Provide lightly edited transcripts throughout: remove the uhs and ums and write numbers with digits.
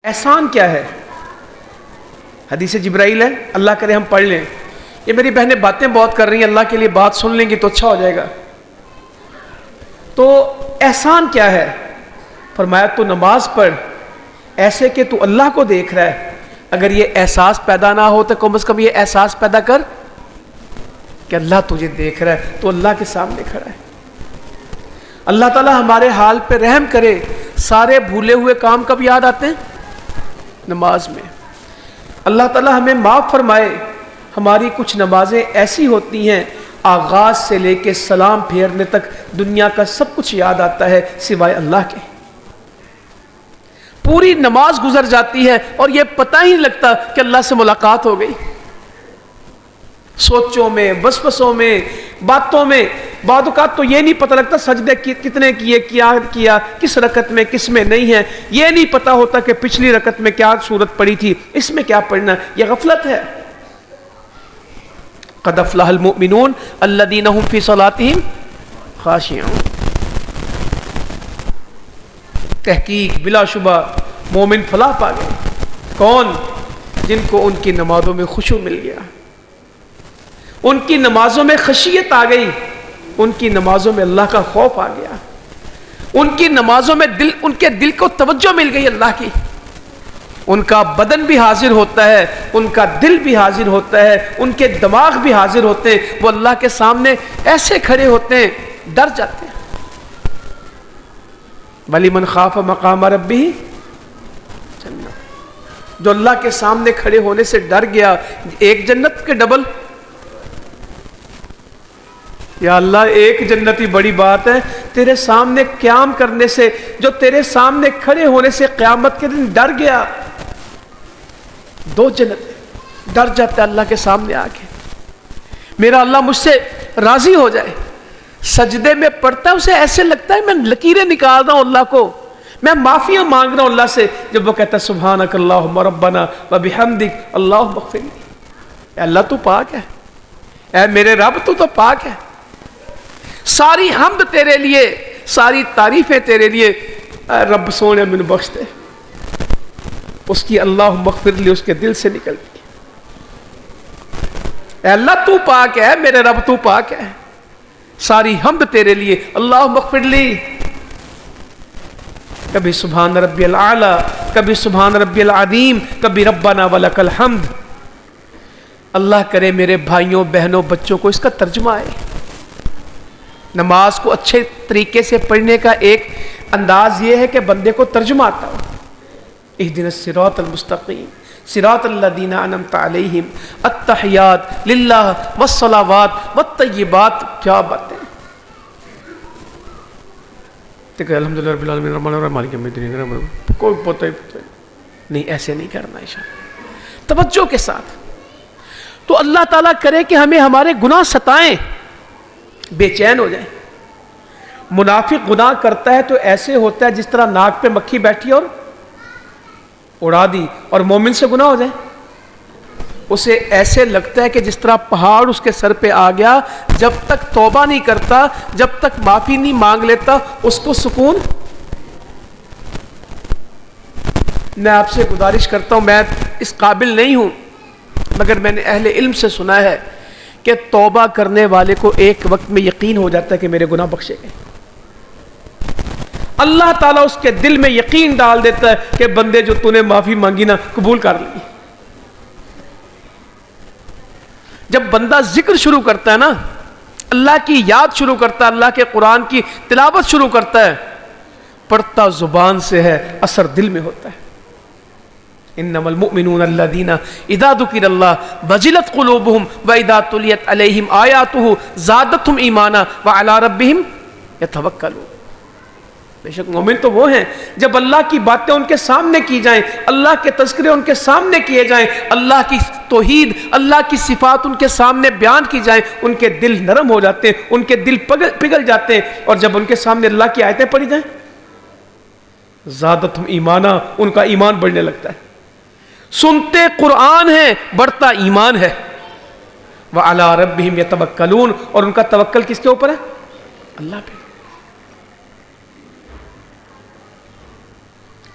احسان کیا ہے؟ حدیث جبرائیل ہے، اللہ کرے ہم پڑھ لیں. یہ میری بہنیں باتیں بہت کر رہی ہیں، اللہ کے لیے بات سن لیں گی تو اچھا ہو جائے گا. تو احسان کیا ہے؟ فرمایا تو نماز پڑھ ایسے کہ تو اللہ کو دیکھ رہا ہے. اگر یہ احساس پیدا نہ ہو تو کم از کم یہ احساس پیدا کر کہ اللہ تجھے دیکھ رہا ہے، تو اللہ کے سامنے کھڑا ہے. اللہ تعالی ہمارے حال پہ رحم کرے. سارے بھولے ہوئے کام کب یاد آتے ہیں؟ نماز میں. اللہ تعالی ہمیں معاف فرمائے. ہماری کچھ نمازیں ایسی ہوتی ہیں آغاز سے لے کے سلام پھیرنے تک دنیا کا سب کچھ یاد آتا ہے سوائے اللہ کے. پوری نماز گزر جاتی ہے اور یہ پتہ ہی نہیں لگتا کہ اللہ سے ملاقات ہو گئی. سوچوں میں، وسوسوں میں، باتوں میں. بعض اوقات تو یہ نہیں پتہ لگتا سجدے کتنے کیے، کیا کس رکعت میں، کس میں نہیں ہے. یہ نہیں پتہ ہوتا کہ پچھلی رکعت میں کیا سورت پڑھی تھی، اس میں کیا پڑھنا. یہ غفلت ہے. قد افلح المؤمنون الذین هم فی صلاتہم خاشعون. تحقیق بلا شبہ مومن فلاح پا گئے. کون؟ جن کو ان کی نمازوں میں خشوع مل گیا، ان کی نمازوں میں خشیت آ گئی، ان کی نمازوں میں اللہ کا خوف آ گیا، ان کی نمازوں میں ان کے دل کو توجہ مل گئی اللہ کی. ان کا بدن بھی حاضر ہوتا ہے، ان کا دل بھی حاضر ہوتا ہے، ان کے دماغ بھی حاضر ہوتے ہیں. وہ اللہ کے سامنے ایسے کھڑے ہوتے ہیں، ڈر جاتے ہیں. وَلِمَنْ خَافَ مَقَامَ رَبِّهِ جنت. جو اللہ کے سامنے کھڑے ہونے سے ڈر گیا، ایک جنت کے ڈبل. یا اللہ ایک جنت ہی بڑی بات ہے، تیرے سامنے قیام کرنے سے، جو تیرے سامنے کھڑے ہونے سے قیامت کے دن ڈر گیا. دو جنت. ڈر جاتا ہے اللہ کے سامنے آ کے، میرا اللہ مجھ سے راضی ہو جائے. سجدے میں پڑھتا ہے اسے ایسے لگتا ہے میں لکیریں نکال رہا ہوں اللہ کو، میں معافیاں مانگ رہا ہوں اللہ سے. جب وہ کہتا ہے سبحانک اللہم ربنا وبحمدک اللہم اغفر لی. اے اللہ تو پاک ہے، اے میرے رب تو پاک ہے. ساری حمد تیرے لیے، ساری تعریفیں تیرے لیے. اے رب سونے مجھے بخش دے. اس کی اللہم اغفر لی اس کے دل سے نکلتی. اے اللہ تو پاک ہے، میرے رب تو پاک ہے، ساری حمد تیرے لیے. اللہم اغفر لی. کبھی سبحان ربی العالی، کبھی سبحان ربی العظیم، کبھی ربنا ولک الحمد. اللہ کرے میرے بھائیوں بہنوں بچوں کو اس کا ترجمہ آئے. نماز کو اچھے طریقے سے پڑھنے کا ایک انداز یہ ہے کہ بندے کو ترجمہ آتا ہو. اہدنا الصراط المستقیم صراط الذین انعمت علیہم التحیات للہ والصلوات والطیبات. کیا باتیں. الحمدللہ رب العالمین الرحمن الرحیم مالک یوم الدین. کوئی پتہ نہیں، ایسے نہیں کرنا. انشاءاللہ توجہ کے ساتھ. تو اللہ تعالیٰ کرے کہ ہمیں ہمارے گناہ ستائیں، بے چین ہو جائیں. منافق گناہ کرتا ہے تو ایسے ہوتا ہے جس طرح ناک پہ مکھی بیٹھی اور اڑا دی، اور مومن سے گناہ ہو جائے اسے ایسے لگتا ہے کہ جس طرح پہاڑ اس کے سر پہ آ گیا. جب تک توبہ نہیں کرتا، جب تک معافی نہیں مانگ لیتا، اس کو سکون. میں آپ سے گزارش کرتا ہوں، میں اس قابل نہیں ہوں مگر میں نے اہل علم سے سنا ہے کہ توبہ کرنے والے کو ایک وقت میں یقین ہو جاتا ہے کہ میرے گناہ بخشے گئے. اللہ تعالیٰ اس کے دل میں یقین ڈال دیتا ہے کہ بندے جو تو نے معافی مانگی نا قبول کر لی. جب بندہ ذکر شروع کرتا ہے نا، اللہ کی یاد شروع کرتا ہے، اللہ کے قرآن کی تلاوت شروع کرتا ہے، پڑھتا زبان سے ہے، اثر دل میں ہوتا ہے. انما المؤمنون الذین اذا ذکر اللہ وجلت قلوبہم واذا تلیت علیہم آیاتہ زادتہم ایمانا وعلی ربہم یتوکلون. بے شک مومن تو وہ ہیں جب اللہ کی باتیں ان کے سامنے کی جائیں، اللہ کے تذکرے ان کے سامنے کیے جائیں، اللہ کی توحید، اللہ کی صفات ان کے سامنے بیان کی جائیں، ان کے دل نرم ہو جاتے ہیں، ان کے دل پگھل جاتے ہیں. اور جب ان کے سامنے اللہ کی آیتیں پڑھی جائیں زادتہم ایمانا، ان کا ایمان بڑھنے لگتا ہے. سنتے قرآن ہیں، بڑھتا ایمان ہے. وعلی ربہم یتوکلون، اور ان کا توکل کس کے اوپر ہے؟ اللہ پہ.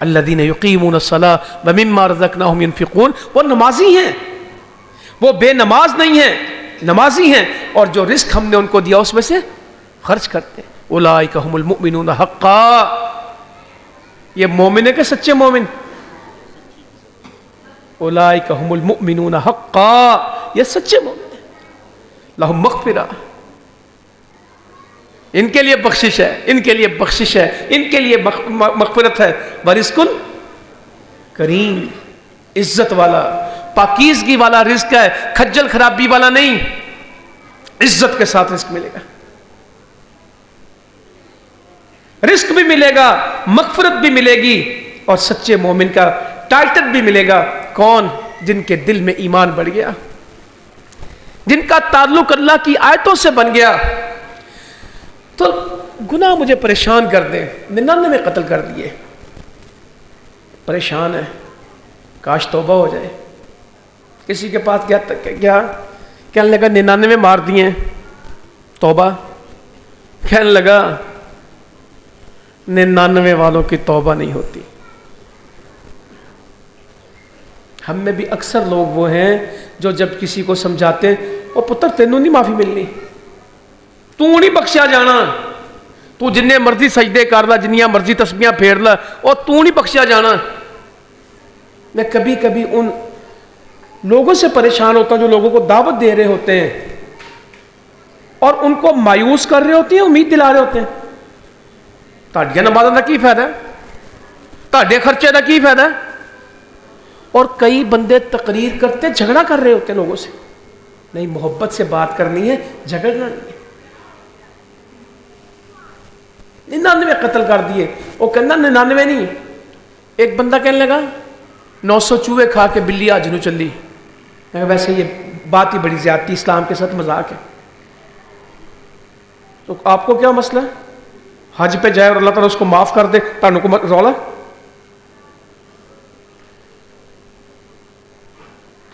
الذین یقیمون الصلاۃ ومما رزقناہم ینفقون، وہ نمازی ہیں، وہ بے نماز نہیں ہیں، نمازی ہیں، اور جو رزق ہم نے ان کو دیا اس میں سے خرچ کرتے ہیں۔ اولئک هم المؤمنون حقا، یہ مومن ہے کہ سچے مومن؟ اولئک هم المؤمنون حقا، یہ سچے مومن ہیں۔ لہم مغفرہ، ان کے لیے بخشش ہے، ان کے لیے بخشش ہے، ان کے لیے مغفرت ہے، ورزق کریم، عزت والا، پاکیزگی والا رزق ہے، کھجل خرابی والا نہیں، عزت کے ساتھ رزق ملے گا، رزق بھی ملے گا، مغفرت بھی ملے گی، اور سچے مومن کا ٹائٹل بھی ملے گا۔ کون؟ جن کے دل میں ایمان بڑھ گیا، جن کا تعلق اللہ کی آیتوں سے بن گیا۔ تو گناہ مجھے پریشان کر دیں، 99 قتل کر دیے، پریشان ہے، کاش توبہ ہو جائے۔ کسی کے پاس کیا کہنے لگا 99 مار دیے، توبہ؟ کہنے لگا 99 والوں کی توبہ نہیں ہوتی۔ ہم میں بھی اکثر لوگ وہ ہیں جو جب کسی کو سمجھاتے ہیں، او پتر تینوں نہیں معافی ملنی، تو نہیں بخشیا جانا، تو جننے مرضی سجدے کر لا، جنیاں مرضی تسبیحاں پھیر لا، اور تو نہیں بخشیا جانا۔ میں کبھی کبھی ان لوگوں سے پریشان ہوتا ہوں جو لوگوں کو دعوت دے رہے ہوتے ہیں اور ان کو مایوس کر رہے ہوتے ہیں، امید دلا رہے ہوتے ہیں۔ تاڑیاں نمازاں دا کی فائدہ ہے؟ تاڑے خرچے دا کی فائدہ ہے؟ اور کئی بندے تقریر کرتے جھگڑا کر رہے ہوتے ہیں لوگوں سے، نہیں محبت سے بات کرنی ہے، جھگڑنا نہیں ہے۔ 99 قتل کر دیے، وہ کہنا 99 نہیں، ایک بندہ کہنے لگا 900 چوہے کھا کے بلی آج نو چلی۔ ویسے یہ بات ہی بڑی زیادتی، اسلام کے ساتھ مذاق ہے۔ تو آپ کو کیا مسئلہ ہے؟ حج پہ جائے اور اللہ تعالیٰ اس کو معاف کر دے، تانوں کو رولا؟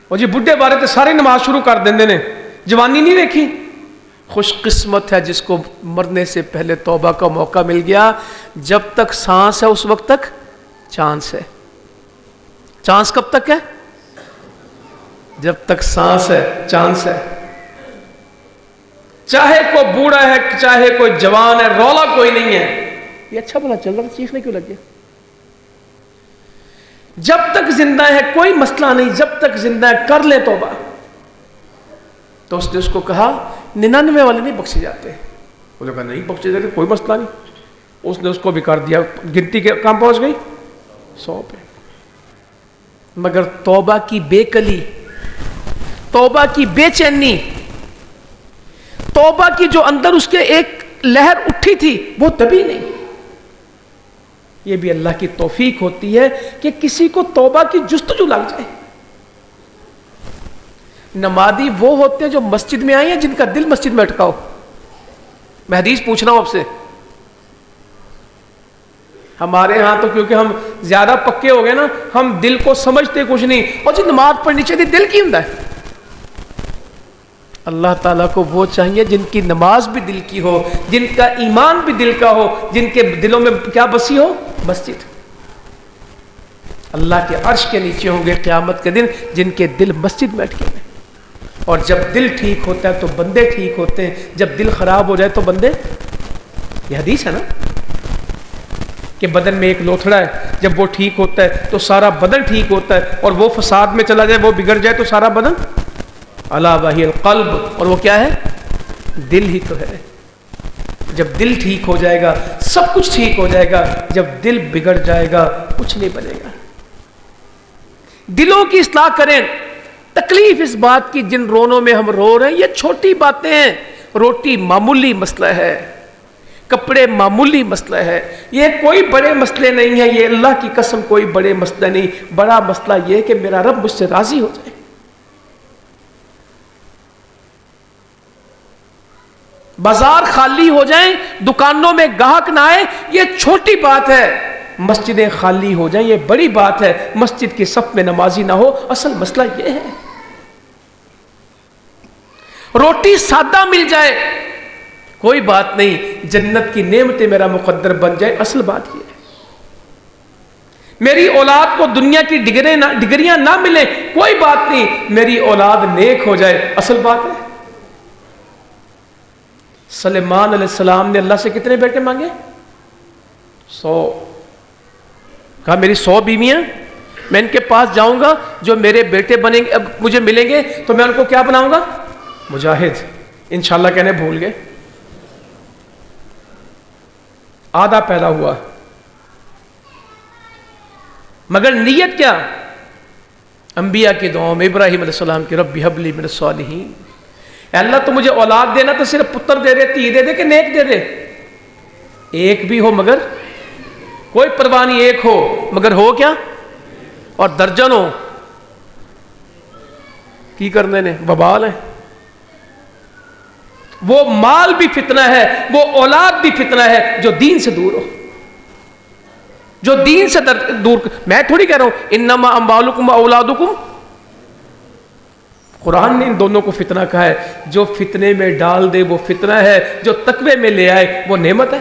اور جی بڈھے بارے تے ساری نماز شروع کر دیندے نے، جوانی نہیں دیکھی۔ خوش قسمت ہے جس کو مرنے سے پہلے توبہ کا موقع مل گیا۔ جب تک سانس ہے اس وقت تک چانس ہے۔ چانس کب تک ہے؟ جب تک سانس ہے چانس ہے۔ چاہے کوئی بوڑھا ہے، چاہے کوئی جوان ہے، رولا کوئی نہیں ہے۔ یہ اچھا بنا چل رہا، چیخنے کیوں لگ گیا؟ جب تک زندہ ہے کوئی مسئلہ نہیں، جب تک زندہ ہے کر لے توبہ۔ تو اس نے اس کو کہا 99 والے نہیں بخشے جاتے۔ وہ کہا نہیں بخشے جاتے، کوئی مسئلہ نہیں۔ اس نے اس کو بھی کر دیا، گنتی کے کام پہنچ گئی 100 پہ۔ مگر توبہ کی بے کلی، توبہ کی بے چینی، توبہ کی جو اندر اس کے ایک لہر اٹھی تھی وہ دبی نہیں۔ یہ بھی اللہ کی توفیق ہوتی ہے کہ کسی کو توبہ کی جستجو لگ جائے۔ نمازی وہ ہوتے ہیں جو مسجد میں آئے ہیں جن کا دل مسجد میں اٹکا ہو۔ میں حدیث پوچھ رہا ہوں آپ سے۔ ہمارے ہاں تو کیونکہ ہم زیادہ پکے ہو گئے نا، ہم دل کو سمجھتے کچھ نہیں، اور جی نماز پڑھنی چاہیے، دل کی ہوں ہے۔ اللہ تعالیٰ کو وہ چاہیے جن کی نماز بھی دل کی ہو، جن کا ایمان بھی دل کا ہو، جن کے دلوں میں کیا بسی ہو؟ مسجد۔ اللہ کے عرش کے نیچے ہوں گے قیامت کے دن جن کے دل مسجد میں اٹکے ہیں۔ اور جب دل ٹھیک ہوتا ہے تو بندے ٹھیک ہوتے ہیں، جب دل خراب ہو جائے تو بندے، یہ حدیث ہے نا کہ بدن میں ایک لوتھڑا ہے، جب وہ ٹھیک ہوتا ہے تو سارا بدن ٹھیک ہوتا ہے، اور وہ فساد میں چلا جائے، وہ بگڑ جائے تو سارا بدن۔ الا وہی القلب، اور وہ کیا ہے؟ دل ہی تو ہے۔ جب دل ٹھیک ہو جائے گا سب کچھ ٹھیک ہو جائے گا، جب دل بگڑ جائے گا کچھ نہیں بنے گا۔ دلوں کی اصلاح کریں۔ تکلیف اس بات کی جن رونوں میں ہم رو رہے ہیں یہ چھوٹی باتیں ہیں، روٹی معمولی مسئلہ ہے، کپڑے معمولی مسئلہ ہے، یہ کوئی بڑے مسئلے نہیں ہیں، یہ اللہ کی قسم کوئی بڑے مسئلہ نہیں۔ بڑا مسئلہ یہ ہے کہ میرا رب مجھ سے راضی ہو جائے۔ بازار خالی ہو جائیں، دکانوں میں گاہک نہ آئے، یہ چھوٹی بات ہے۔ مسجدیں خالی ہو جائیں یہ بڑی بات ہے۔ مسجد کی صف میں نمازی نہ ہو، اصل مسئلہ یہ ہے۔ روٹی سادہ مل جائے کوئی بات نہیں، جنت کی نعمتیں میرا مقدر بن جائے، اصل بات یہ ہے۔ میری اولاد کو دنیا کی ڈگریاں نہ ملیں کوئی بات نہیں، میری اولاد نیک ہو جائے اصل بات ہے۔ سلیمان علیہ السلام نے اللہ سے کتنے بیٹے مانگے؟ 100۔ کہا میری 100 بیویاں، میں ان کے پاس جاؤں گا، جو میرے بیٹے بنیں گے مجھے ملیں گے تو میں ان کو کیا بناؤں گا؟ مجاہد۔ انشاءاللہ کہنے بھول گئے، آدھا پیدا ہوا، مگر نیت کیا؟ انبیاء کی دعاؤں میں، ابراہیم علیہ السلام کی رب ہب لی من الصالحین، اے اللہ تو مجھے اولاد دینا تو صرف پتر دے دے، تھی دے دے کہ نیک دے دے؟ ایک بھی ہو مگر کوئی پرواہ نہیں، ایک ہو مگر ہو کیا؟ اور درجن ہو کی کرنے نے وبال ہے۔ وہ مال بھی فتنہ ہے، وہ اولاد بھی فتنہ ہے جو دین سے دور ہو، جو دین سے دور۔ میں تھوڑی کہہ رہا ہوں انما اموالکم و اولادکم، قرآن نے ان دونوں کو فتنہ کہا ہے۔ جو فتنے میں ڈال دے وہ فتنہ ہے، جو تقوی میں لے آئے وہ نعمت ہے۔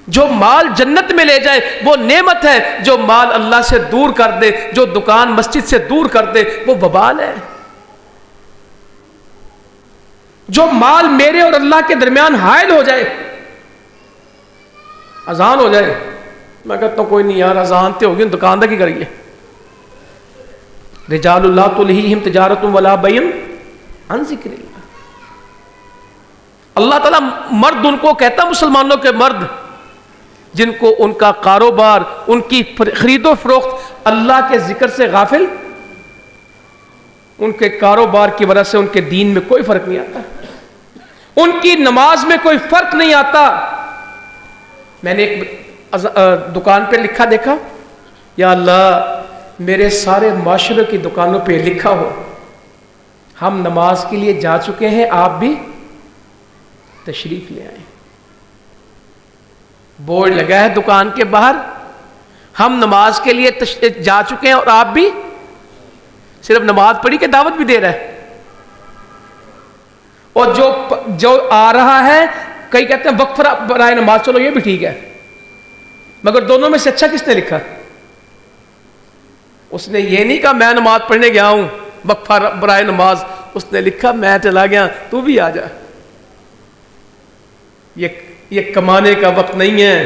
جو مال جنت میں لے جائے وہ نعمت ہے، جو مال اللہ سے دور کر دے، جو دکان مسجد سے دور کر دے وہ وبال ہے۔ جو مال میرے اور اللہ کے درمیان حائل ہو جائے، اذان ہو جائے، میں کہتا ہوں کوئی نہیں یار اذان تے ہوگی دکاندار کی کریے، رجال اللہ تلہیہم تجارت ولا بیع عن ذکر اللہ۔ اللہ تعالیٰ مرد ان کو کہتا مسلمانوں کے مرد جن کو ان کا کاروبار، ان کی خرید و فروخت اللہ کے ذکر سے غافل، ان کے کاروبار کی وجہ سے ان کے دین میں کوئی فرق نہیں آتا، ان کی نماز میں کوئی فرق نہیں آتا۔ میں نے ایک دکان پہ لکھا دیکھا، یا اللہ میرے سارے معاشرے کی دکانوں پہ لکھا ہو ہم نماز کے لیے جا چکے ہیں، آپ بھی تشریف لے آئیں۔ بورڈ لگا ہے دکان کے باہر، ہم نماز کے لیے جا چکے ہیں اور آپ بھی، صرف نماز پڑھی کہ دعوت بھی دے رہا ہے۔ اور جو آ رہا ہے، کئی کہتے ہیں وقف برائے نماز، چلو یہ بھی ٹھیک ہے، مگر دونوں میں سے اچھا کس نے لکھا؟ اس نے یہ نہیں کہا میں نماز پڑھنے گیا ہوں وقفہ برائے نماز، اس نے لکھا میں چلا گیا تو بھی آ جا۔ یہ کمانے کا وقت نہیں ہے،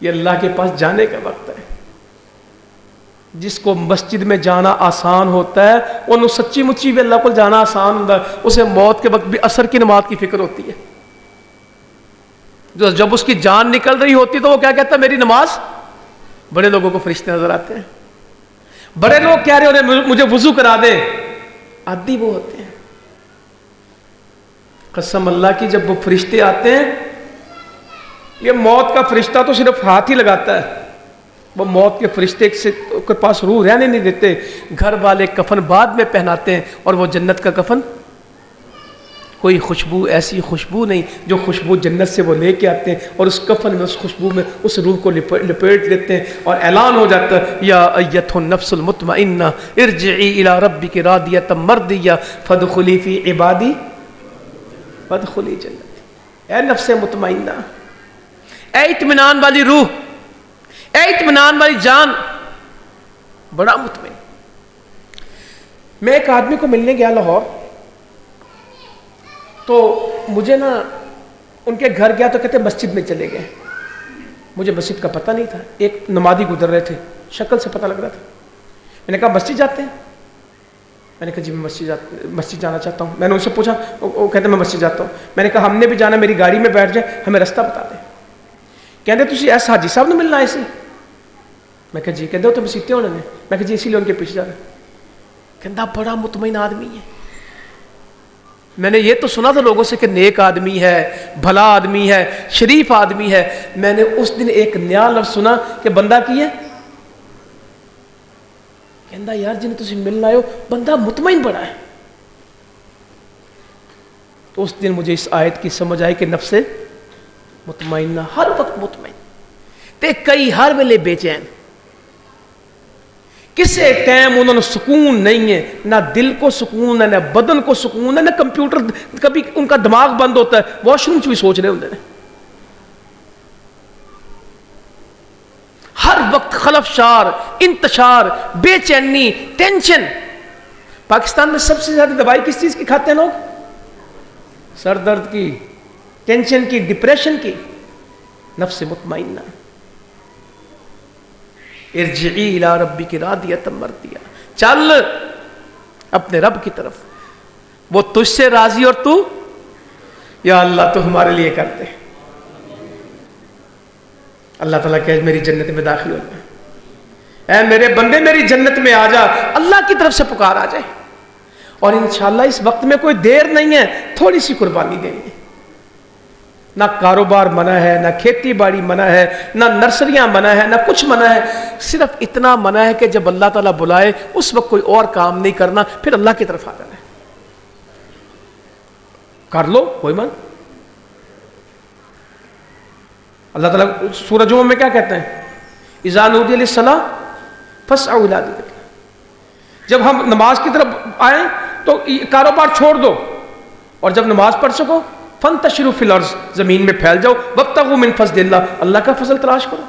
یہ اللہ کے پاس جانے کا وقت ہے۔ جس کو مسجد میں جانا آسان ہوتا ہے انہوں سچی مچی بھی اللہ کو جانا آسان ہوتا ہے، اسے موت کے وقت بھی عصر کی نماز کی فکر ہوتی ہے۔ جو جب اس کی جان نکل رہی ہوتی تو وہ کیا کہتا ہے میری نماز۔ بڑے لوگوں کو فرشتے نظر آتے ہیں، بڑے لوگ کہہ رہے ہوتے مجھے وضو کرا دیں، عادی وہ ہوتے ہیں۔ قسم اللہ کی جب وہ فرشتے آتے ہیں، یہ موت کا فرشتہ تو صرف ہاتھ ہی لگاتا ہے، وہ موت کے فرشتے کے پاس روح رہنے نہیں دیتے۔ گھر والے کفن بعد میں پہناتے ہیں، اور وہ جنت کا کفن، کوئی خوشبو ایسی خوشبو نہیں جو خوشبو جنت سے وہ لے کے آتے ہیں، اور اس کفن میں اس خوشبو میں اس روح کو لپیٹ لیتے ہیں، اور اعلان ہو جاتا ہے یا ایتھا النفس المطمئنہ ارجعی الی ربک راضیۃ مرضیہ فادخلی فی عبادی وادخلی جنتی۔ اے نفس مطمئنہ، اے اطمینان والی روح، اے اطمینان والی جان، بڑا مطمئن۔ میں ایک آدمی کو ملنے گیا لاہور، تو مجھے نا ان کے گھر گیا تو کہتے مسجد میں چلے گئے، مجھے مسجد کا پتہ نہیں تھا، ایک نمازی گزر رہے تھے، شکل سے پتہ لگ رہا تھا۔ میں نے کہا مسجد جاتے ہیں؟ میں نے کہا جی میں مسجد جانا چاہتا ہوں۔ میں نے ان سے پوچھا، وہ کہتے میں مسجد جاتا ہوں۔ میں نے کہا ہم نے بھی جانا، میری گاڑی میں بیٹھ جائیں، ہمیں رستہ بتا دیں۔ کہتے تجھے ایس حاجی صاحب نے ملنا ہے اسی؟ میں کہا جی۔ کہتے ہو تو مسیتے ہونے نے؟ میں کہا جی اسی لیے ان کے پیچھے جا رہا ہے۔ کہتا بڑا مطمئن آدمی ہے، میں نے یہ تو سنا تھا لوگوں سے کہ نیک آدمی ہے، بھلا آدمی ہے، شریف آدمی ہے۔ میں نے اس دن ایک نیا لفظ سنا کہ بندہ کی ہے، کہندا یار جن تسی ملنا آئے ہو بندہ مطمئن بڑا ہے۔ تو اس دن مجھے اس آیت کی سمجھ آئی کہ نفس مطمئنہ ہر وقت مطمئن تے کئی ہر ویلے بے چین، کسے ٹائم انہوں نے سکون نہیں ہے، نہ دل کو سکون ہے، نہ بدن کو سکون ہے، نہ کمپیوٹر کبھی ان کا دماغ بند ہوتا ہے، واش روم بھی سوچ رہے ہوتے ہیں۔ ہر وقت خلفشار، انتشار، بے چینی، ٹینشن. پاکستان میں سب سے زیادہ دوائی کس چیز کی کھاتے ہیں لوگ؟ سر درد کی، ٹینشن کی، ڈپریشن کی. نفس مطمئنہ، ارجعی الی ربک راضیۃ مرضیہ، چل اپنے رب کی طرف، وہ تجھ سے راضی اور تو یا اللہ تو ہمارے لیے کر دے. اللہ تعالیٰ کہ میری جنت میں داخل ہو جا، اے میرے بندے میری جنت میں آ جا، اللہ کی طرف سے پکار آ جائے. اور انشاءاللہ اس وقت میں کوئی دیر نہیں ہے، تھوڑی سی قربانی دیں گے. نہ کاروبار منع ہے، نہ کھیتی باڑی منع ہے، نہ نرسریاں منع ہے، نہ کچھ منع ہے. صرف اتنا منع ہے کہ جب اللہ تعالیٰ بلائے اس وقت کوئی اور کام نہیں کرنا، پھر اللہ کی طرف آ جانا ہے. کر لو کوئی من. اللہ تعالیٰ سورہ جمعہ میں کیا کہتے ہیں؟ اذا نودی للصلاۃ فاسعوا الی ذکر اللہ. جب ہم نماز کی طرف آئیں تو کاروبار چھوڑ دو، اور جب نماز پڑھ سکو فانتشروا فی الارض، زمین میں پھیل جاؤ. وابتغوا من فضل اللہ، اللہ کا فضل تلاش کرو.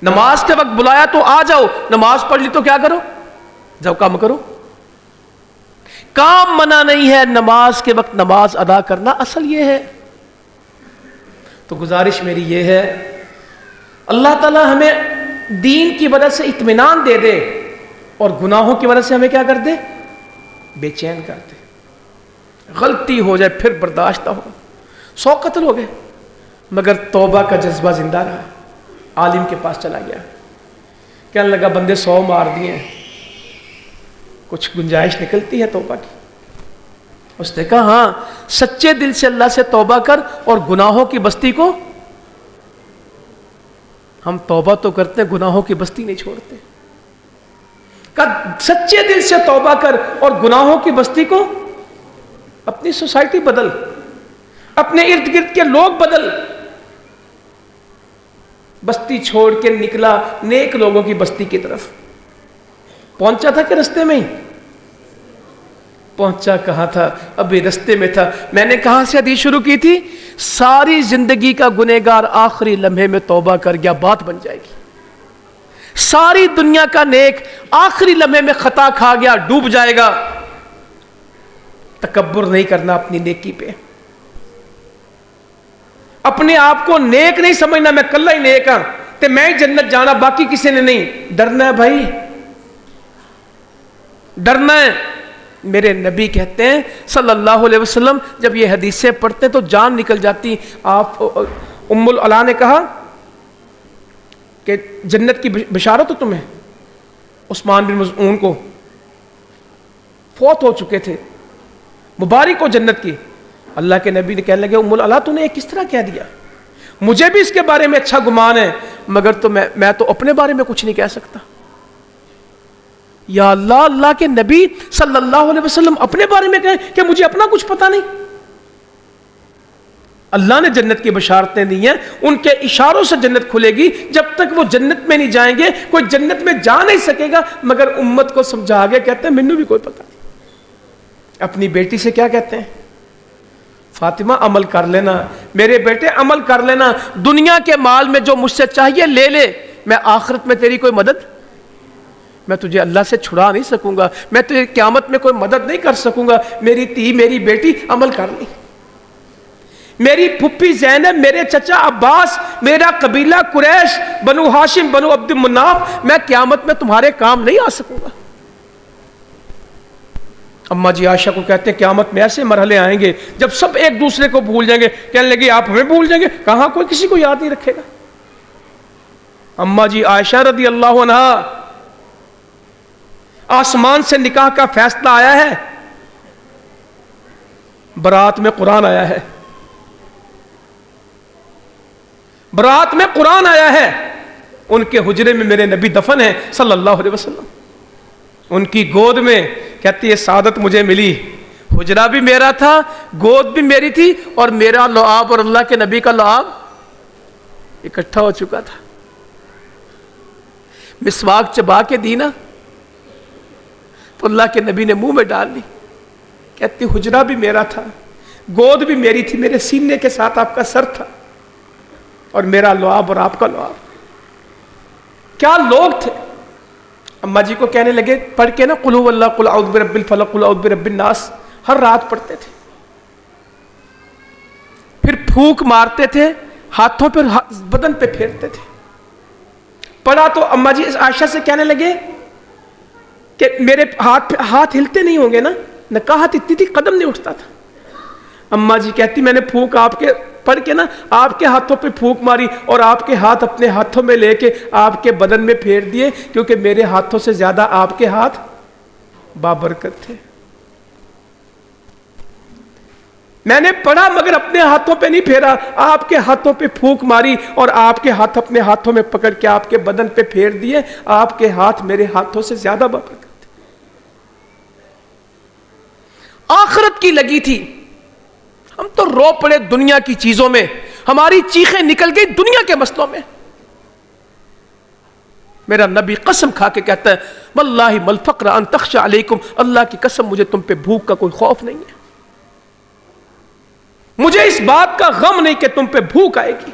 نماز کے وقت بلایا تو آ جاؤ، نماز پڑھ لی تو کیا کرو؟ جاؤ کام کرو. کام منع نہیں ہے، نماز کے وقت نماز ادا کرنا اصل یہ ہے. تو گزارش میری یہ ہے، اللہ تعالیٰ ہمیں دین کی وجہ سے اطمینان دے دے اور گناہوں کی وجہ سے ہمیں کیا کر دے؟ بے چین کر دے. غلطی ہو جائے پھر برداشت نہ ہو. 100 قتل ہو گئے مگر توبہ کا جذبہ زندہ رہا. عالم کے پاس چلا گیا، کہنے لگا بندے 100 مار دیے، کچھ گنجائش نکلتی ہے توبہ کی؟ اس نے کہا ہاں، سچے دل سے اللہ سے توبہ کر اور گناہوں کی بستی کو. ہم توبہ تو کرتے ہیں، گناہوں کی بستی نہیں چھوڑتے. کہا سچے دل سے توبہ کر اور گناہوں کی بستی کو. اپنی سوسائٹی بدل، اپنے ارد گرد کے لوگ بدل. بستی چھوڑ کے نکلا نیک لوگوں کی بستی کی طرف. پہنچا تھا کہ رستے میں ہی؟ پہنچا کہاں تھا؟ ابھی رستے میں تھا. میں نے کہاں سے حدیث شروع کی تھی؟ ساری زندگی کا گنہگار آخری لمحے میں توبہ کر گیا، بات بن جائے گی. ساری دنیا کا نیک آخری لمحے میں خطا کھا گیا، ڈوب جائے گا. تکبر نہیں کرنا اپنی نیکی پہ. اپنے آپ کو نیک نہیں سمجھنا، میں کلہ ہی نیک ہاں تے میں ہی جنت جانا، باقی کسی نے نہیں. ڈرنا ہے بھائی، ڈرنا ہے. میرے نبی کہتے ہیں صلی اللہ علیہ وسلم، جب یہ حدیثیں پڑھتے تو جان نکل جاتی. آپ ام العلا نے کہا کہ جنت کی بشارت ہو تمہیں. عثمان بن مظعون کو فوت ہو چکے تھے، مبارک ہو جنت کی. اللہ کے نبی نے کہنے لگے ام العلا تو نے کس طرح کہہ دیا؟ مجھے بھی اس کے بارے میں اچھا گمان ہے، مگر تو میں تو اپنے بارے میں کچھ نہیں کہہ سکتا. یا اللہ، اللہ کے نبی صلی اللہ علیہ وسلم اپنے بارے میں کہیں کہ مجھے اپنا کچھ پتا نہیں. اللہ نے جنت کی بشارتیں دی ہیں، ان کے اشاروں سے جنت کھلے گی. جب تک وہ جنت میں نہیں جائیں گے کوئی جنت میں جا نہیں سکے گا. مگر امت کو سمجھا کے کہتے ہیں مینوں بھی کوئی پتا نہیں. اپنی بیٹی سے کیا کہتے ہیں؟ فاطمہ عمل کر لینا، میرے بیٹے عمل کر لینا. دنیا کے مال میں جو مجھ سے چاہیے لے لے، میں آخرت میں تیری کوئی مدد، میں تجھے اللہ سے چھڑا نہیں سکوں گا، میں تجھے قیامت میں کوئی مدد نہیں کر سکوں گا. میری تھی میری بیٹی عمل کر لی. میری پھپھی زینب، میرے چچا عباس، میرا قبیلہ قریش، بنو ہاشم، بنو عبد مناف، میں قیامت میں تمہارے کام نہیں آ سکوں گا. اماں جی عائشہ کو کہتے ہیں قیامت میں ایسے مرحلے آئیں گے جب سب ایک دوسرے کو بھول جائیں گے. کہنے لگے آپ ہمیں بھول جائیں گے؟ کہاں کوئی کسی کو یاد نہیں رکھے گا. اماں جی عائشہ رضی اللہ عنہا، آسمان سے نکاح کا فیصلہ آیا ہے، برات میں قرآن آیا ہے، برات میں قرآن آیا ہے. ان کے حجرے میں میرے نبی دفن ہیں صلی اللہ علیہ وسلم. ان کی گود میں کہتی ہے سعادت مجھے ملی. حجرہ بھی میرا تھا، گود بھی میری تھی، اور میرا لعاب اور اللہ کے نبی کا لعاب اکٹھا ہو چکا تھا. مسواک چبا کے دی نا تو اللہ کے نبی نے منہ میں ڈال لی. کہتی حجرہ بھی میرا تھا، گود بھی میری تھی، میرے سینے کے ساتھ آپ کا سر تھا، اور میرا لعاب اور آپ کا لعاب. کیا لوگ تھے. اما جی کو کہنے لگے پڑھ کے نا قل هو اللہ قل اعوذ برب الفلق قل اعوذ برب الناس، ہر رات پڑھتے تھے. پھر پھونک مارتے تھے، ہاتھوں پہ بدن پہ پھیرتے تھے. پڑھا تو اما جی عائشہ سے کہنے لگے کہ میرے ہاتھ ہلتے نہیں ہوں گے نا، نکاحت اتنی تھی قدم نہیں اٹھتا تھا. اما جی کہتی میں نے پھونک آپ کے پڑھ کے نا آپ کے ہاتھوں پہ پھونک ماری اور آپ کے ہاتھ اپنے ہاتھوں میں لے کے آپ کے بدن میں پھیر دیے، کیونکہ میرے ہاتھوں سے زیادہ آپ کے ہاتھ بابرکت تھے. میں نے پڑھا مگر اپنے ہاتھوں پہ نہیں پھیرا، آپ کے ہاتھوں پہ پھونک ماری اور آپ کے ہاتھ اپنے ہاتھوں میں پکڑ کے آپ کے بدن پہ پھیر دیے. آپ کے ہاتھ میرے ہاتھوں سے زیادہ بابرکت تھے. آخرت کی لگی تھی. ہم تو رو پڑے دنیا کی چیزوں میں، ہماری چیخیں نکل گئی دنیا کے مسئلوں میں. میرا نبی قسم کھا کے کہتا ہے واللہ مل فقر ان تخشى علیکم، اللہ کی قسم مجھے تم پہ بھوک کا کوئی خوف نہیں ہے، مجھے اس بات کا غم نہیں کہ تم پہ بھوک آئے گی.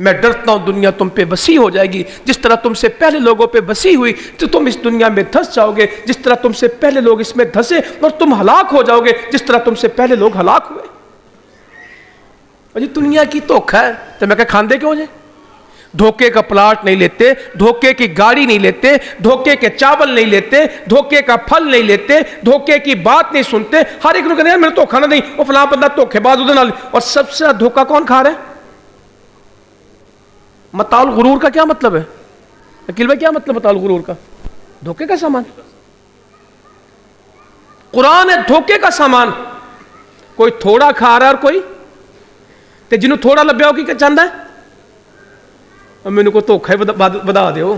میں ڈرتا ہوں دنیا تم پہ وسیع ہو جائے گی، جس طرح تم سے پہلے لوگوں پہ وسیع ہوئی تو تم اس دنیا میں دھس جاؤ گے، جس طرح تم سے پہلے لوگ اس میں دھسے اور تم ہلاک ہو جاؤ گے جس طرح تم سے پہلے لوگ ہلاک ہوئے. اور یہ دنیا کی دھوکہ ہے. تو میں کہ کھاندے کیوں جائے؟ دھوکے کا پلاٹ نہیں لیتے، دھوکے کی گاڑی نہیں لیتے، دھوکے کے چاول نہیں لیتے، دھوکے کا پھل نہیں لیتے، دھوکے کی بات نہیں سنتے. ہر ایک لوگ کہتے ہیں میرے تو کھانا نہیں، وہ فلاں بندہ دھوکے باز ادھر نہ. اور سب سے زیادہ دھوکہ کون کھا رہا ہے؟ متاع الغرور کا کیا مطلب ہے؟ عقیل بھائی کیا مطلب متاع الغرور کا؟ دھوکے کا سامان. قرآن ہے دھوکے کا سامان. کوئی تھوڑا کھا رہا ہے اور کوئی تے جنہوں تھوڑا لبیا ہو کی چاہتا ہے میں نے کو دھوکھا بدا دے ہو.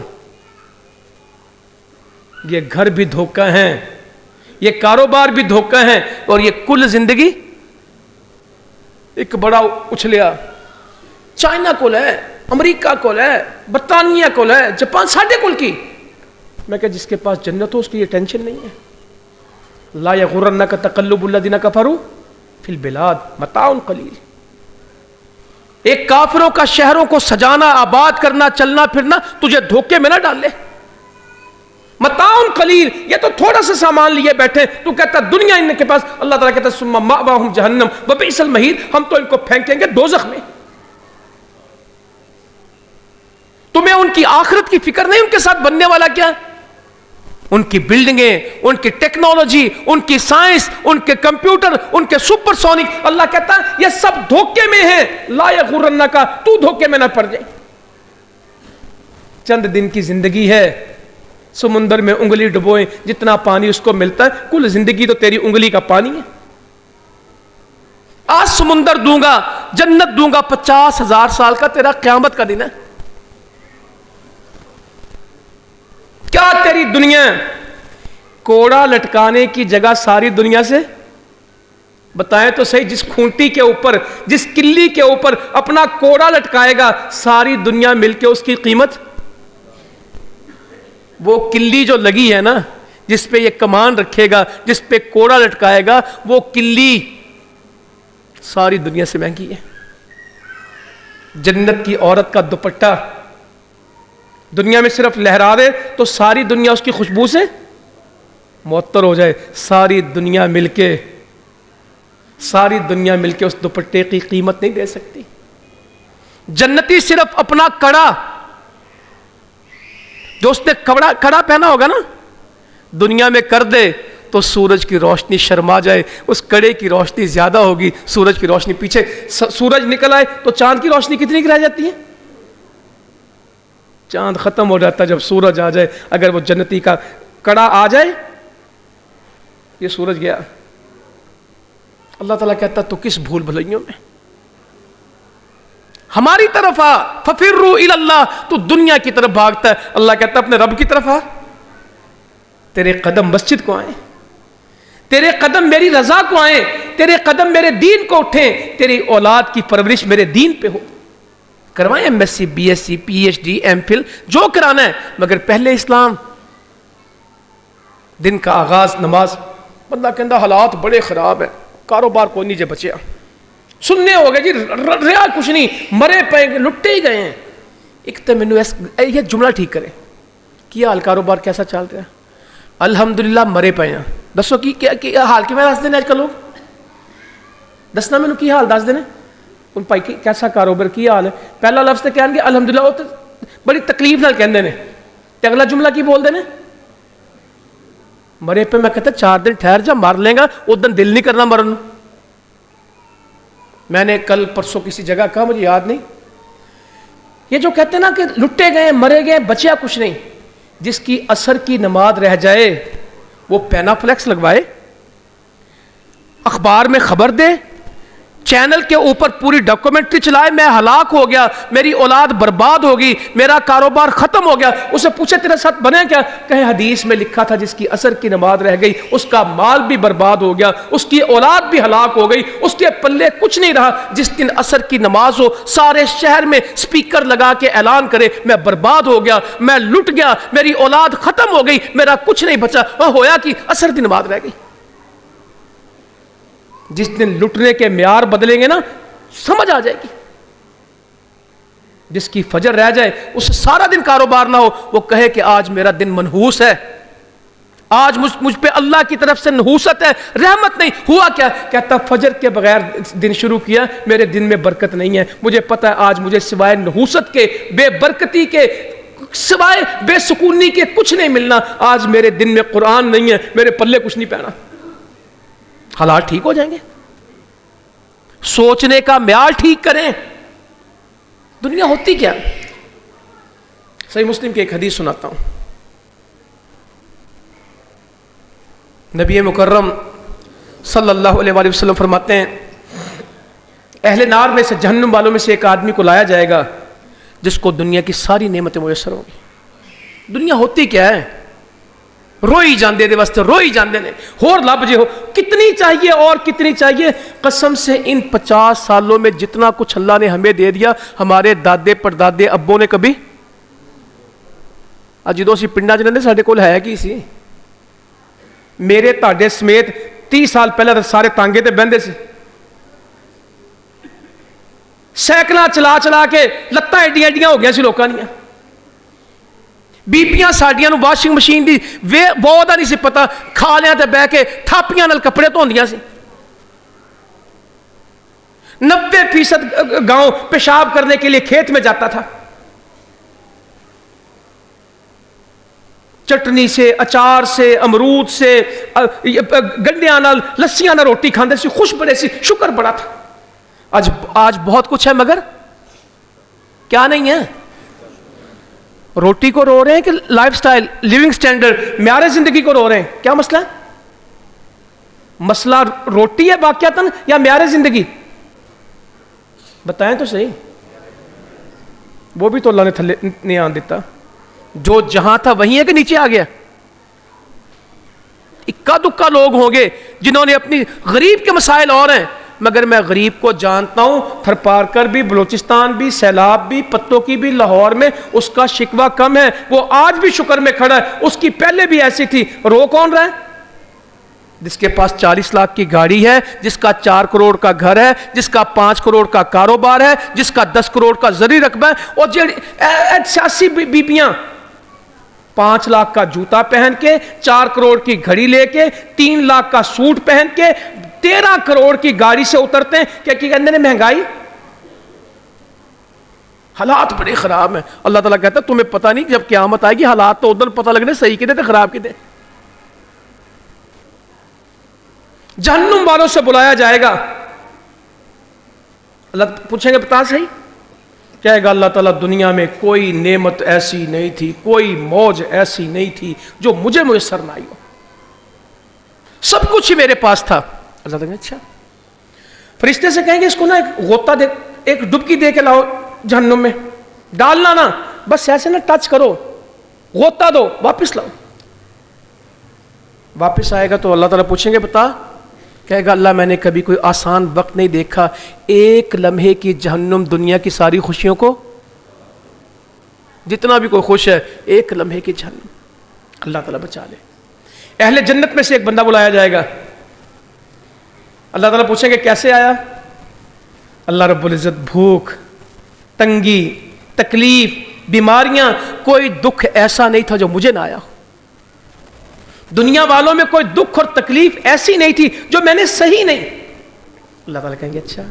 یہ گھر بھی دھوکہ ہیں، یہ کاروبار بھی دھوکہ ہیں، اور یہ کل زندگی ایک بڑا اچھلیا. چائنا کول ہے، امریکہ کول ہے، برطانیہ کول ہے، جاپان ساڈے کول کی. میں کہ جس کے پاس جنت ہو اس کی یہ ٹینشن نہیں ہے. لا یغرنک تقلب الذین کفروا فی البلاد متاع قلیل. ایک کافروں کا شہروں کو سجانا، آباد کرنا، چلنا پھرنا تجھے دھوکے میں نہ ڈال لے. متاع قلیل، یہ تو تھوڑا سا سامان لیے بیٹھے. تو کہتا دنیا ان کے پاس، اللہ تعالیٰ کہتا ثم مأواہم جہنم وبئس المہید، ہم تو ان کو پھینکیں گے دوزخ میں. تمہیں ان کی آخرت کی فکر نہیں، ان کے ساتھ بننے والا کیا؟ ان کی بلڈنگیں، ان کی ٹیکنالوجی، ان کی سائنس، ان کے کمپیوٹر، ان کے سپر سونک. اللہ کہتا ہے یہ سب دھوکے میں ہیں. لا یغرنک، تو دھوکے میں نہ پڑ جائے. چند دن کی زندگی ہے، سمندر میں انگلی ڈبوئیں جتنا پانی اس کو ملتا ہے، کل زندگی تو تیری انگلی کا پانی ہے. آج سمندر دوں گا، جنت دوں گا، 50,000 سال کا تیرا قیامت کا دن ہے. کیا تیری دنیا کوڑا لٹکانے کی جگہ ساری دنیا سے بتائیں تو صحیح، جس کھونٹی کے اوپر، جس کلی کے اوپر اپنا کوڑا لٹکائے گا ساری دنیا مل کے اس کی قیمت، وہ کلی جو لگی ہے نا جس پہ یہ کمان رکھے گا، جس پہ کوڑا لٹکائے گا، وہ کلی ساری دنیا سے مہنگی ہے. جنت کی عورت کا دوپٹہ دنیا میں صرف لہرا دے تو ساری دنیا اس کی خوشبو سے معطر ہو جائے. ساری دنیا مل کے اس دوپٹے کی قیمت نہیں دے سکتی. جنتی صرف اپنا کڑا، جو اس نے کڑا پہنا ہوگا نا، دنیا میں کر دے تو سورج کی روشنی شرما جائے. اس کڑے کی روشنی زیادہ ہوگی، سورج کی روشنی پیچھے. سورج نکل آئے تو چاند کی روشنی کتنی رہ جاتی ہے؟ چاند ختم ہو جاتا ہے جب سورج آ جائے. اگر وہ جنتی کا کڑا آ جائے، یہ سورج گیا. اللہ تعالیٰ کہتا تو کس بھول بھلائیوں میں ہماری طرف آ، ففروا الی اللہ. تو دنیا کی طرف بھاگتا ہے، اللہ کہتا اپنے رب کی طرف آ. تیرے قدم مسجد کو آئیں، تیرے قدم میری رضا کو آئیں، تیرے قدم میرے دین کو اٹھیں، تیری اولاد کی پرورش میرے دین پہ ہو. کروائیں M S C, B S C, P H D, M Phil, جو کرانا ہے، مگر پہلے اسلام. دن کا آغاز نماز. بندہ کہندا حالات بڑے خراب ہیں، کاروبار کوئی نہیں جے بچیا، سننے ہو گئے جی ریا کچھ نہیں، مرے پے لٹے ہی گئے ہیں. ایک تو مینو یہ جملہ ٹھیک کرے کی حال کاروبار کیسا چل رہا ہے؟ الحمدللہ مرے پے ہیں. دسو کی حال کی میں دس دینے اج کل لوگ دسنا مینو کی حال دس دینے ان بھائی کیسا کاروبار کی حال ہے. پہلا لفظ تو کہیں گے الحمدللہ, وہ تو بڑی تکلیف نال کہندے نے, تے اگلا جملہ کی بول دے نے مرے پہ. میں کہتا 4 دن ٹھہر جا, مر لیں گا اس دن دل نہیں کرنا مرن. میں نے کل پرسوں کسی جگہ کہا, مجھے یاد نہیں, یہ جو کہتے ہیں نا کہ لٹے گئے مرے گئے بچیا کچھ نہیں, جس کی اثر کی نماز رہ جائے وہ پینافلیکس لگوائے, اخبار میں خبر دے, چینل کے اوپر پوری ڈاکومنٹری چلائے میں ہلاک ہو گیا, میری اولاد برباد ہوگی, میرا کاروبار ختم ہو گیا. اسے پوچھے تیرے ساتھ بنے کیا؟ کہیں حدیث میں لکھا تھا جس کی اثر کی نماز رہ گئی اس کا مال بھی برباد ہو گیا, اس کی اولاد بھی ہلاک ہو گئی, اس کے پلے کچھ نہیں رہا. جس دن اثر کی نماز ہو سارے شہر میں سپیکر لگا کے اعلان کرے میں برباد ہو گیا, میں لٹ گیا, میری اولاد ختم ہو گئی, میرا کچھ نہیں بچا. وہ ہویا کہ اثر کی نماز رہ گئی. جس دن لٹنے کے معیار بدلیں گے نا سمجھ آ جائے گی. جس کی فجر رہ جائے اس سے سارا دن کاروبار نہ ہو, وہ کہے کہ آج میرا دن منحوس ہے, آج مجھ پہ اللہ کی طرف سے نحوست ہے, رحمت نہیں. ہوا کیا؟ کہتا فجر کے بغیر دن شروع کیا, میرے دن میں برکت نہیں ہے. مجھے پتا ہے آج مجھے سوائے نحوست کے, بے برکتی کے, سوائے بے سکونی کے کچھ نہیں ملنا. آج میرے دن میں قرآن نہیں ہے, میرے پلے کچھ نہیں پہنا. حالات ٹھیک ہو جائیں گے. سوچنے کا معیار ٹھیک کریں. دنیا ہوتی کیا؟ صحیح مسلم کی ایک حدیث سناتا ہوں. نبی مکرم صلی اللہ علیہ وآلہ وسلم فرماتے ہیں اہل نار میں سے, جہنم والوں میں سے ایک آدمی کو لایا جائے گا جس کو دنیا کی ساری نعمتیں میسر ہوں گی. دنیا ہوتی کیا ہے؟ روئی جاندے دے واسطے روئی جاندے نے, ہور لب جے ہو کتنی چاہیے اور کتنی چاہیے. قسم سے ان 50 سالوں میں جتنا کچھ اللہ نے ہمیں دے دیا ہمارے دادے پردادے ابوں نے کبھی جدو اسی پنڈا چ رہندے ساڈے کول ہے کی سی. میرے تاڈے سمیت 30 سال پہلے سارے تانگے تے بہندے سی, سائیکلاں چلا چلا کے لتاں ایڈیاں ایڈیاں ہو گیا سی لوکاں دیاں. بیبیاں ساڈیاں نو واشنگ مشین دی بہت نہیں سی پتا, کھالیاں تے بہ کے تھاپیاں نال کپڑے دھوندیاں سی. 90% گاؤں پیشاب کرنے کے لیے کھیت میں جاتا تھا. چٹنی سے, اچار سے, امرود سے, گنڈیاں نال لسیاں نال روٹی کھاندے سی, خوش بڑے سی, شکر بڑا تھا. آج بہت کچھ ہے مگر کیا نہیں ہے. روٹی کو رو رہے ہیں کہ لائف سٹائل, لیونگ سٹینڈرڈ, معیار زندگی کو رو رہے ہیں؟ کیا مسئلہ ہے؟ مسئلہ روٹی ہے واقعتاً یا معیار زندگی؟ بتائیں تو صحیح. وہ بھی تو اللہ نے تھلے نہیں آن دیتا. جو جہاں تھا وہیں ہے کہ نیچے آ گیا؟ اکا دکا لوگ ہوں گے جنہوں نے اپنی, غریب کے مسائل اور ہیں, مگر میں غریب کو جانتا ہوں, تھر پارکر بھی, بلوچستان بھی, سیلاب بھی, پتوں کی بھی, لاہور میں اس کا شکوہ کم ہے, وہ آج بھی شکر میں کھڑا ہے. اس کی پہلے بھی ایسی تھی. رو کون رہا ہے؟ جس کے پاس 40 لاکھ کی گاڑی ہے, جس کا 4 کروڑ کا گھر ہے, جس کا 5 کروڑ کا کاروبار ہے, جس کا 10 کروڑ کا زرعی رقبہ ہے. اور سیاسی بیبیاں 5 لاکھ کا جوتا پہن کے, 4 کروڑ کی گھڑی لے کے, 3 لاکھ کا سوٹ پہن کے, 13 کروڑ کی گاڑی سے اترتے ہیں. کیا کہتے ہیں؟ مہنگائی. حالات بڑے خراب ہیں. اللہ تعالیٰ کہتا ہے تمہیں پتہ نہیں, جب قیامت آئے گی حالات تو ادھر پتہ لگنے صحیح کدے تے خراب کدے. جہنم والوں سے بلایا جائے گا, اللہ پوچھیں گے بتا صحیح, کہے گا اللہ تعالیٰ دنیا میں کوئی نعمت ایسی نہیں تھی, کوئی موج ایسی نہیں تھی جو مجھے میسر نہ آئی ہو, سب کچھ ہی میرے پاس تھا. اللہ تعالیٰ اچھا. فرشتے سے کہیں گے اس کو نا ایک غوطہ دے, ایک ڈبکی دے کے لاؤ جہنم میں, ڈالنا نا, بس ایسے نا ٹچ کرو, غوطہ دو, واپس لاؤ. واپس آئے گا تو اللہ تعالیٰ پوچھیں گے بتا, کہے گا اللہ میں نے کبھی کوئی آسان وقت نہیں دیکھا, ایک لمحے کی جہنم دنیا کی ساری خوشیوں کو, جتنا بھی کوئی خوش ہے, ایک لمحے کی جہنم. اللہ تعالیٰ بچا لے. اہل جنت میں سے ایک بندہ بلایا جائے گا, اللہ تعالیٰ پوچھیں گے کیسے آیا؟ اللہ رب العزت بھوک, تنگی, تکلیف, بیماریاں، کوئی دکھ ایسا نہیں تھا جو مجھے نہ آیا ہو. دنیا والوں میں کوئی دکھ اور تکلیف ایسی نہیں تھی جو میں نے سہی نہیں. اللہ تعالیٰ کہیں گے اچھا.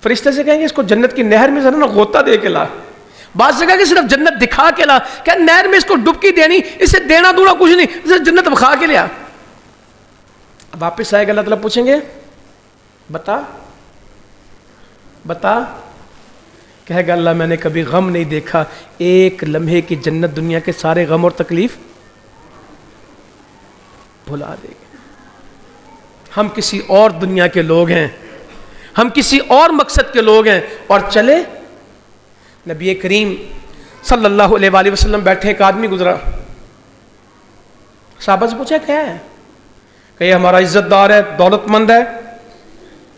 فرشتے سے کہیں گے اس کو جنت کی نہر میں ذرا نا غوطہ دے کے لا. بعض جگہ کہ صرف جنت دکھا کے لا، کہ نہر میں اس کو ڈبکی دینی، اسے دینا دونا کچھ نہیں، صرف جنت بکھا کے لیا. واپس آئے گا، اللہ تعالیٰ پوچھیں گے بتا بتا. کہے گا اللہ میں نے کبھی غم نہیں دیکھا، ایک لمحے کی جنت دنیا کے سارے غم اور تکلیف بھلا دے گے. ہم کسی اور دنیا کے لوگ ہیں، ہم کسی اور مقصد کے لوگ ہیں. اور چلے نبی کریم صلی اللہ علیہ وآلہ وسلم بیٹھے، ایک آدمی گزرا. صحابہ سے پوچھا کیا ہے؟ کہ یہ ہمارا عزت دار ہے، دولت مند ہے،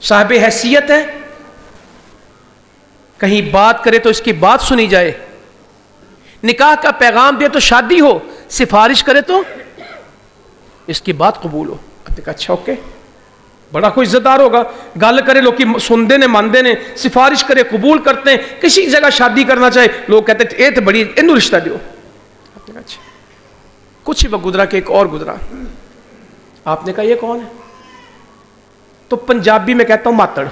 صاحب حیثیت ہے، کہیں بات کرے تو اس کی بات سنی جائے، نکاح کا پیغام دے تو شادی ہو، سفارش کرے تو اس کی بات قبول ہو. آپ نے کہا اچھا اوکے، بڑا کوئی عزت دار ہوگا، گل کرے لوگ سنتے نے مانتے نے، سفارش کرے قبول کرتے ہیں. کسی جگہ شادی کرنا چاہے لوگ کہتے ہیں اے تو بڑی اینو رشتہ دیو. آپ نے کہا اچھا. کچھ ہی وقت گزرا کہ ایک اور گزرا. آپ نے کہا یہ کون ہے؟ تو پنجابی میں کہتا ہوں ماتڑ.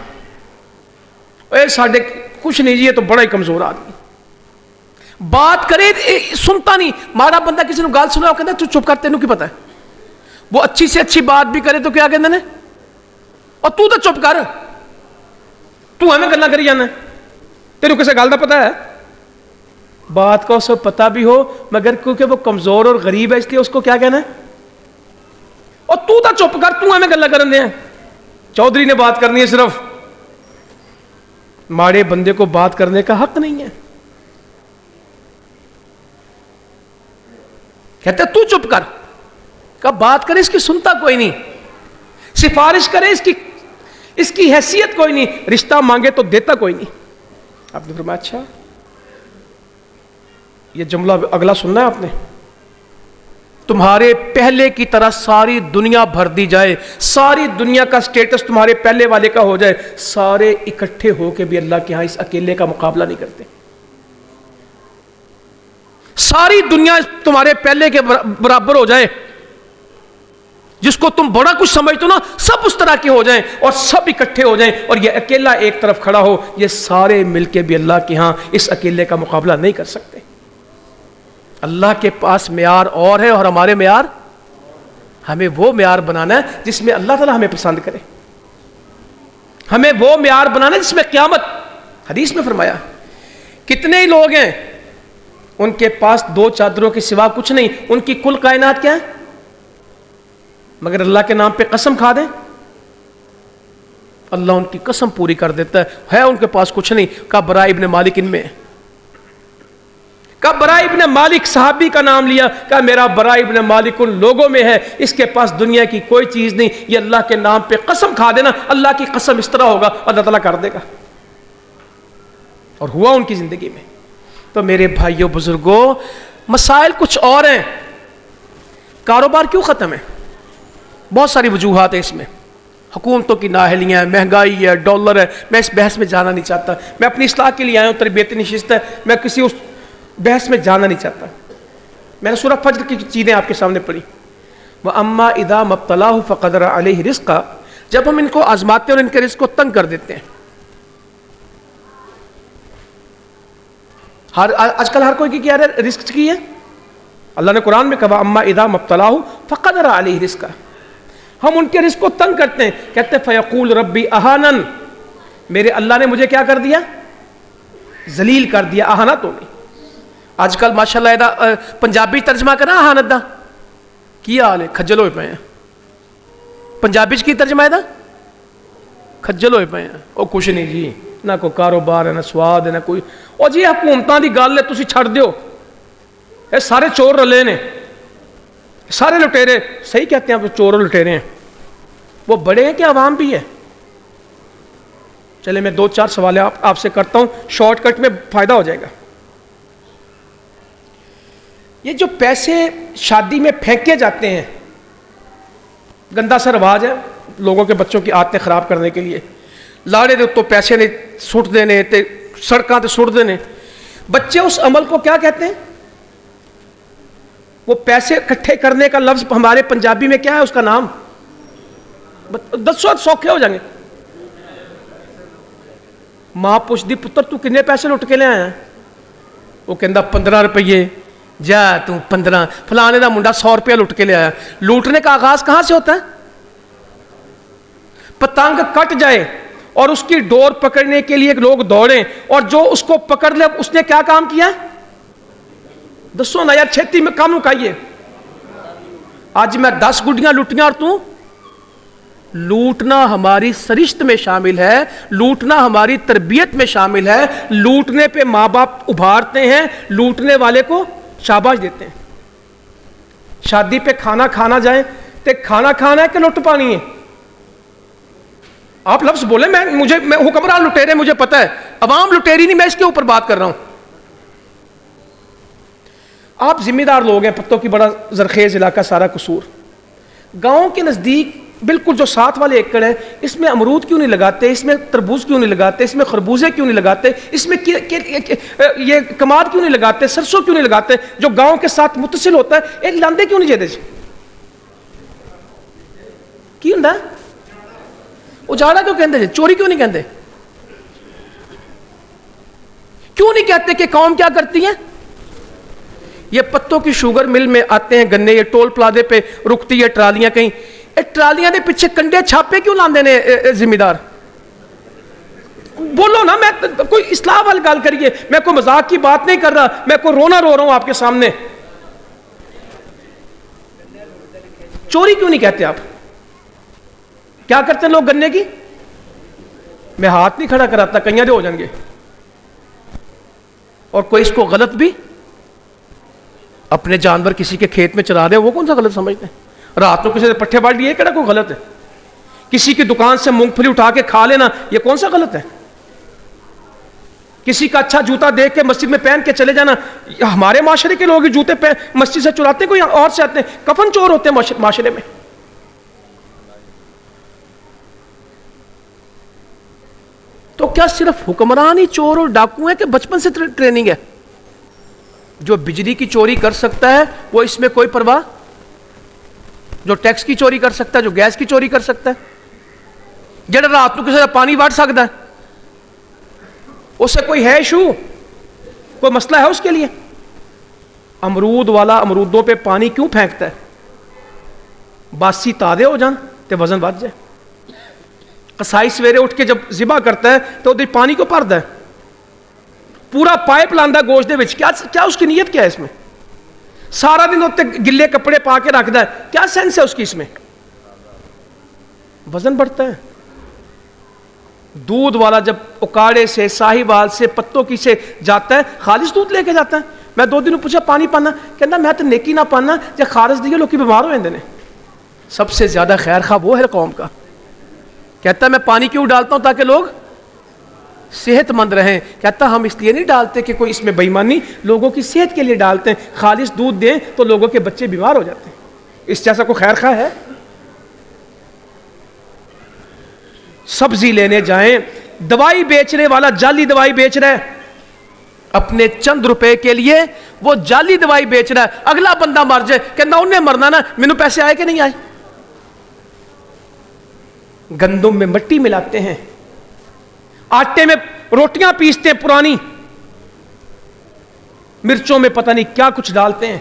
اے ساڈے کچھ نہیں جی، یہ تو بڑا ہی کمزور آدمی، بات کرے سنتا نہیں. ماڑا بندہ کسی نے گال سنا، وہ کہتا تو چپ کر، تینوں کی پتہ ہے. وہ اچھی سے اچھی بات بھی کرے تو کیا کہتے ہیں، اور تو چپ کر، تو ہمیں گلا کری جانا، تیرے کسے گل دا پتہ ہے. بات کا اسے پتہ بھی ہو، مگر کیونکہ وہ کمزور اور غریب ہے اس لیے اس کو کیا کہنا ہے، اور تو چپ کر، تو ہمیں گلا کرن دے ہیں. چودھری نے بات کرنی ہے صرف، ماڑے بندے کو بات کرنے کا حق نہیں ہے. کہتے تو چپ کر، کہ بات کرے اس کی سنتا کوئی نہیں، سفارش کرے اس کی حیثیت کوئی نہیں، رشتہ مانگے تو دیتا کوئی نہیں. آپ نے فرمایا اچھا. یہ جملہ اگلا سننا ہے آپ نے. تمہارے پہلے کی طرح ساری دنیا بھر دی جائے، ساری دنیا کا سٹیٹس تمہارے پہلے والے کا ہو جائے، سارے اکٹھے ہو کے بھی اللہ کے ہاں اس اکیلے کا مقابلہ نہیں کرتے. ساری دنیا تمہارے پہلے کے برابر ہو جائے، جس کو تم بڑا کچھ سمجھتے ہو نا، سب اس طرح کے ہو جائیں اور سب اکٹھے ہو جائیں، اور یہ اکیلا ایک طرف کھڑا ہو، یہ سارے مل کے بھی اللہ کے ہاں اس اکیلے کا مقابلہ نہیں کر سکتے. اللہ کے پاس معیار اور ہے اور ہمارے معیار، ہمیں وہ معیار بنانا ہے جس میں اللہ تعالیٰ ہمیں پسند کرے. ہمیں وہ معیار بنانا ہے جس میں قیامت. حدیث میں فرمایا کتنے ہی لوگ ہیں ان کے پاس دو چادروں کے سوا کچھ نہیں، ان کی کل کائنات کیا ہے، مگر اللہ کے نام پہ قسم کھا دیں اللہ ان کی قسم پوری کر دیتا ہے ان کے پاس کچھ نہیں. کہا برا ابن مالک ان میں ہے. کہا برا ابن مالک صحابی کا نام لیا، کہا میرا برا ابن مالک ان لوگوں میں ہے، اس کے پاس دنیا کی کوئی چیز نہیں، یہ اللہ کے نام پہ قسم کھا دینا، اللہ کی قسم اس طرح ہوگا اللہ تعالیٰ کر دے گا. اور ہوا ان کی زندگی میں. تو میرے بھائیوں بزرگوں، مسائل کچھ اور ہیں. کاروبار کیوں ختم ہے؟ بہت ساری وجوہات ہیں اس میں. حکومتوں کی نااہلیاں ہیں، مہنگائی ہے، ڈالر ہے. میں اس بحث میں جانا نہیں چاہتا، میں اپنی اصلاح کے لیے آیا ہوں، تربیتی نشست ہے، میں کسی اس بحث میں جانا نہیں چاہتا. میں نے سورہ فجر کی چیزیں آپ کے سامنے پڑھی. وَأَمَّا إِذَا مَبْتَلَاهُ فَقَدَرَ عَلَيْهِ رِزْقًا، جب ہم ان کو آزماتے ہیں اور ان کے رزق کو تنگ کر دیتے ہیں. آج کل ہر کوئی کی کیا ہے، رزق کی ہے. اللہ نے قرآن میں کہا اما اذا مبتلاہ فقدر علیہ رزقہ، ہم ان کے رزق کو تنگ کرتے ہیں. کہتے ہیں فیقول ربی اہانن، میرے اللہ نے مجھے کیا کر دیا، ذلیل کر دیا. اہانا تو نہیں. آج کل ماشاءاللہ پنجابی ترجمہ کرنا اہانت دا کی حال ہے، کھجل ہوئے پے ہیں. پنجابی کی ترجمہ ہے دا کھجل ہوئے پے ہیں. وہ کچھ نہیں جی، نہ کوئی کاروبار ہے، نہ سواد ہے، نہ کوئی. اور جی حکومتاں دی گل ہے تسی چھڑ دیو، اے سارے چور رلے نے، سارے لٹیرے. صحیح کہتے ہیں آپ چور اور لٹیرے ہیں. وہ بڑے ہیں کہ عوام بھی ہے؟ چلے میں دو چار سوال آپ سے کرتا ہوں، شارٹ کٹ میں فائدہ ہو جائے گا. یہ جو پیسے شادی میں پھینکے جاتے ہیں، گندا سا رواج ہے لوگوں کے بچوں کی عادتیں خراب کرنے کے لیے. لاڑے دے تو پیسے نے سٹ دینے تے سڑکاں تے سٹ دینے. بچے اس عمل کو کیا کہتے ہیں؟ وہ پیسے اکٹھے کرنے کا لفظ ہمارے پنجابی میں کیا ہے اس کا نام؟ دسو سوکھے ہو جائیں گے. ماں پوچھ دی پتر تو کنے پیسے لٹ کے لے آیا؟ وہ کہندا 15 روپیے. جا تو 15. فلانے دا منڈا 100 روپیہ لٹ کے لے آیا. لوٹنے کا آغاز کہاں سے ہوتا ہے؟ پتنگ کٹ جائے اور اس کی ڈور پکڑنے کے لیے لوگ دوڑیں اور جو اس کو پکڑ لے اس نے کیا کام کیا؟ دسو نا یار چھتی میں کام مکائیے. آج میں 10 گڈیاں لٹیاں اور تو لوٹنا ہماری سرشت میں شامل ہے, لوٹنا ہماری تربیت میں شامل ہے. لوٹنے پہ ماں باپ ابھارتے ہیں, لوٹنے والے کو شاباش دیتے ہیں. شادی پہ کھانا کھانا جائیں تو کھانا کھانا ہے کہ لٹ پانی ہے؟ آپ لفظ بولیں. میں حکمران لٹیرے مجھے پتہ ہے, عوام لٹیری نہیں, میں اس کے اوپر بات کر رہا ہوں. آپ ذمہ دار لوگ ہیں, پتوں کی بڑا زرخیز علاقہ سارا قصور. گاؤں کے نزدیک بالکل جو 7 والے ایکڑ ہیں اس میں امرود کیوں نہیں لگاتے, اس میں تربوز کیوں نہیں لگاتے, اس میں خربوزے کیوں نہیں لگاتے, اس میں یہ کماد کیوں نہیں لگاتے, سرسوں کیوں نہیں لگاتے؟ جو گاؤں کے ساتھ متصل ہوتا ہے ایک لاندے کیوں نہیں جیدے کی ہوں اجاڑا کیوں کہندے جی, چوری کیوں نہیں کہندے؟ کیوں نہیں کہتے کہ قوم کیا کرتی ہے؟ یہ پتوں کی شوگر مل میں آتے ہیں گنے, یہ ٹول پلازے پہ رکتی ہے ٹرالیاں, کہیں ٹرالیاں دے پیچھے کنڈے چھاپے کیوں لاندے نے ذمہ دار؟ بولو نا, میں کوئی اصلاح والی گل کریے. میں کوئی مذاق کی بات نہیں کر رہا, میں کوئی رونا رو رہا ہوں آپ کے سامنے. چوری کیوں نہیں کہتے آپ؟ کیا کرتے ہیں لوگ گنے کی؟ میں ہاتھ نہیں کھڑا کراتا, کئیاں دے ہو جائیں گے. اور کوئی اس کو غلط بھی, اپنے جانور کسی کے کھیت میں چرا دے, وہ کون سا غلط سمجھتے ہیں؟ رات کو کسی سے پٹھے باڑھ لیے, کہنا کوئی غلط ہے؟ کسی کی دکان سے مونگ پھلی اٹھا کے کھا لینا, یہ کون سا غلط ہے؟ کسی کا اچھا جوتا دیکھ کے مسجد میں پہن کے چلے جانا, ہمارے معاشرے کے لوگ جوتے مسجد سے چراتے ہیں, کوئی اور سے آتے ہیں, کفن چور ہوتے ہیں معاشرے میں. تو کیا صرف حکمران ہی چور اور ڈاکو ہیں کہ بچپن سے ٹریننگ ہے؟ جو بجلی کی چوری کر سکتا ہے وہ اس میں کوئی پرواہ, جو ٹیکس کی چوری کر سکتا ہے, جو گیس کی چوری کر سکتا ہے, جڑا رات کو کسی کا پانی وڑ سکتا ہے, اس سے کوئی ہے ایشو, کوئی مسئلہ ہے اس کے لیے؟ امرود والا امرودوں پہ پانی کیوں پھینکتا ہے؟ باسی تازے ہو جان تے وزن بڑھ جائے. قصائی سویرے اٹھ کے جب ذبح کرتا ہے تو وہ پانی کو بھرتا ہے, پورا پائپ لاندا گوشت دے وچ, کیا اس کی نیت کیا ہے اس میں؟ سارا دن ہوتے گلے کپڑے پا کے رکھتا ہے, کیا سینس ہے اس کی اس میں؟ وزن بڑھتا ہے. دودھ والا جب اکاڑے سے, ساہیوال سے, پتوں کی سے جاتا ہے, خالص دودھ لے کے جاتا ہے. میں 2 دن پوچھا پانی پانا, کہنا میں تو نیکی نہ پانا, جب خارج دیے لوگ بیمار ہو جاتے ہیں. سب سے زیادہ خیر خواہ وہ ہے قوم کا. کہتا ہے میں پانی کیوں ڈالتا ہوں تاکہ لوگ صحت مند رہیں. کہتا ہم اس لیے نہیں ڈالتے کہ کوئی اس میں بے ایمانی, لوگوں کی صحت کے لیے ڈالتے ہیں. خالص دودھ دیں تو لوگوں کے بچے بیمار ہو جاتے ہیں. اس جیسا کوئی خیر خواہ ہے؟ سبزی لینے جائیں, دوائی بیچنے والا جعلی دوائی بیچ رہا ہے اپنے چند روپے کے لیے, وہ جعلی دوائی بیچ رہا ہے. اگلا بندہ مر جائے, کہنا انہیں مرنا نا, مینوں پیسے آئے کہ نہیں آئے؟ گندم میں مٹی ملاتے ہیں, آٹے میں روٹیاں پیستے ہیں پرانی, مرچوں میں پتہ نہیں کیا کچھ ڈالتے ہیں,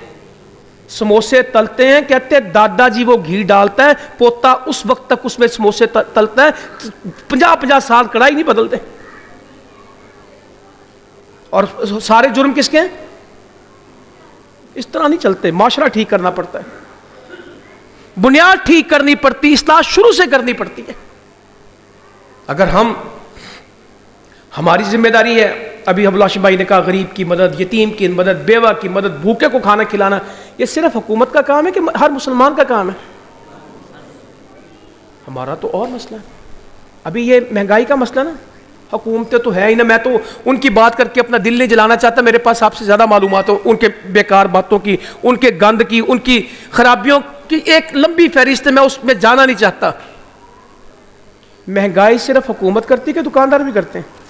سموسے تلتے ہیں. کہتے ہیں دادا جی وہ گھی ڈالتا ہے, پوتا اس وقت تک اس میں سموسے تلتا ہے, 50 سال کڑھائی نہیں بدلتے. اور سارے جرم کس کے ہیں؟ اس طرح نہیں چلتے. معاشرہ ٹھیک کرنا پڑتا ہے, بنیاد ٹھیک کرنی پڑتی, اصلاح شروع سے کرنی پڑتی ہے. اگر ہماری ذمہ داری ہے, ابھی ابو الہاشم بھائی نے کہا غریب کی مدد, یتیم کی مدد, بیوہ کی مدد, بھوکے کو کھانا کھلانا, یہ صرف حکومت کا کام ہے کہ ہر مسلمان کا کام ہے؟ ہمارا تو اور مسئلہ ہے. ابھی یہ مہنگائی کا مسئلہ نا, حکومتیں تو ہے ہی نا. میں تو ان کی بات کر کے اپنا دل نہیں جلانا چاہتا, میرے پاس آپ سے زیادہ معلومات ہو ان کے بیکار باتوں کی, ان کے گند کی, ان کی خرابیوں کی ایک لمبی فہرست ہے, میں اس میں جانا نہیں چاہتا. مہنگائی صرف حکومت کرتی کہ دکاندار بھی کرتے ہیں؟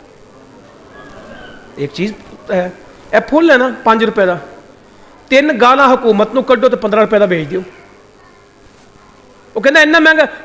ایک چیز ہے, ਇਹ ਫੁੱਲ ਹੈ ਨਾ 5 ਰੁਪਏ ਦਾ, 3 ਗਾਲਾਂ ਹਕੂਮਤ ਨੂੰ ਕੱਢੋ ਤੇ 15 ਰੁਪਏ ਦਾ ਵੇਚ ਦਿਓ। ਉਹ ਕਹਿੰਦਾ ਇੰਨਾ ਮਹਿੰਗਾ,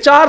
4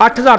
8,000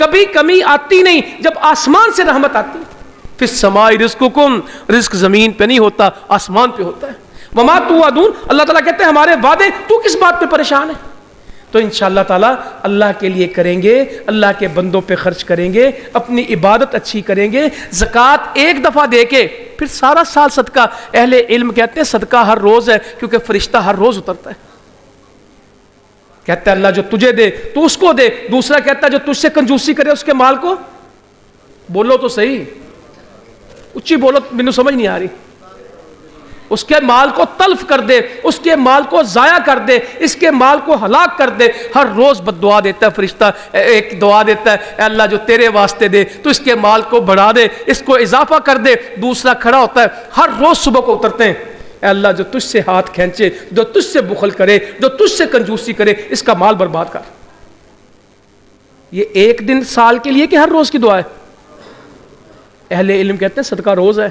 کبھی کمی آتی نہیں جب آسمان سے رحمت آتی. فی السماء رزقکم، رزق زمین پہ نہیں ہوتا، آسمان پہ ہوتا ہے. وما توعدون، اللہ تعالیٰ کہتے ہیں ہمارے وعدے تو کس بات پہ پریشان ہے. تو انشاءاللہ تعالیٰ اللہ کے لیے کریں گے، اللہ کے بندوں پہ خرچ کریں گے، اپنی عبادت اچھی کریں گے، زکوٰۃ ایک دفعہ دے کے پھر سارا سال صدقہ. اہل علم کہتے ہیں صدقہ ہر روز ہے، کیونکہ فرشتہ ہر روز اترتا ہے. کہتا ہے اللہ جو تجھے دے تو اس کو دے. دوسرا کہتا ہے جو تجھ سے کنجوسی کرے اس کے مال کو، بولو تو صحیح، اچھی بولو، مینوں سمجھ نہیں آ رہی. اس کے مال کو تلف کر دے، اس کے مال کو ضائع کر دے، اس کے مال کو ہلاک کر دے. ہر روز بد دعا دیتا ہے فرشتہ، ایک دعا دیتا ہے اے اللہ جو تیرے واسطے دے تو اس کے مال کو بڑھا دے، اس کو اضافہ کر دے. دوسرا کھڑا ہوتا ہے ہر روز صبح کو اترتے ہیں اے اللہ جو تجھ سے ہاتھ کھینچے، جو تجھ سے بخل کرے، جو تجھ سے کنجوسی کرے، اس کا مال برباد کر. یہ ایک دن سال کے لیے کہ ہر روز کی دعا ہے؟ اہل علم کہتے ہیں صدقہ روز ہے،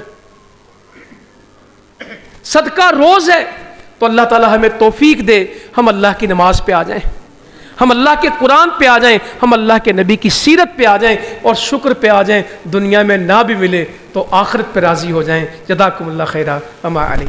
صدقہ روز ہے. تو اللہ تعالیٰ ہمیں توفیق دے ہم اللہ کی نماز پہ آ جائیں، ہم اللہ کے قرآن پہ آ جائیں، ہم اللہ کے نبی کی سیرت پہ آ جائیں اور شکر پہ آ جائیں. دنیا میں نہ بھی ملے تو آخرت پہ راضی ہو جائیں. جزاکم اللہ خیرا. اما علیکم.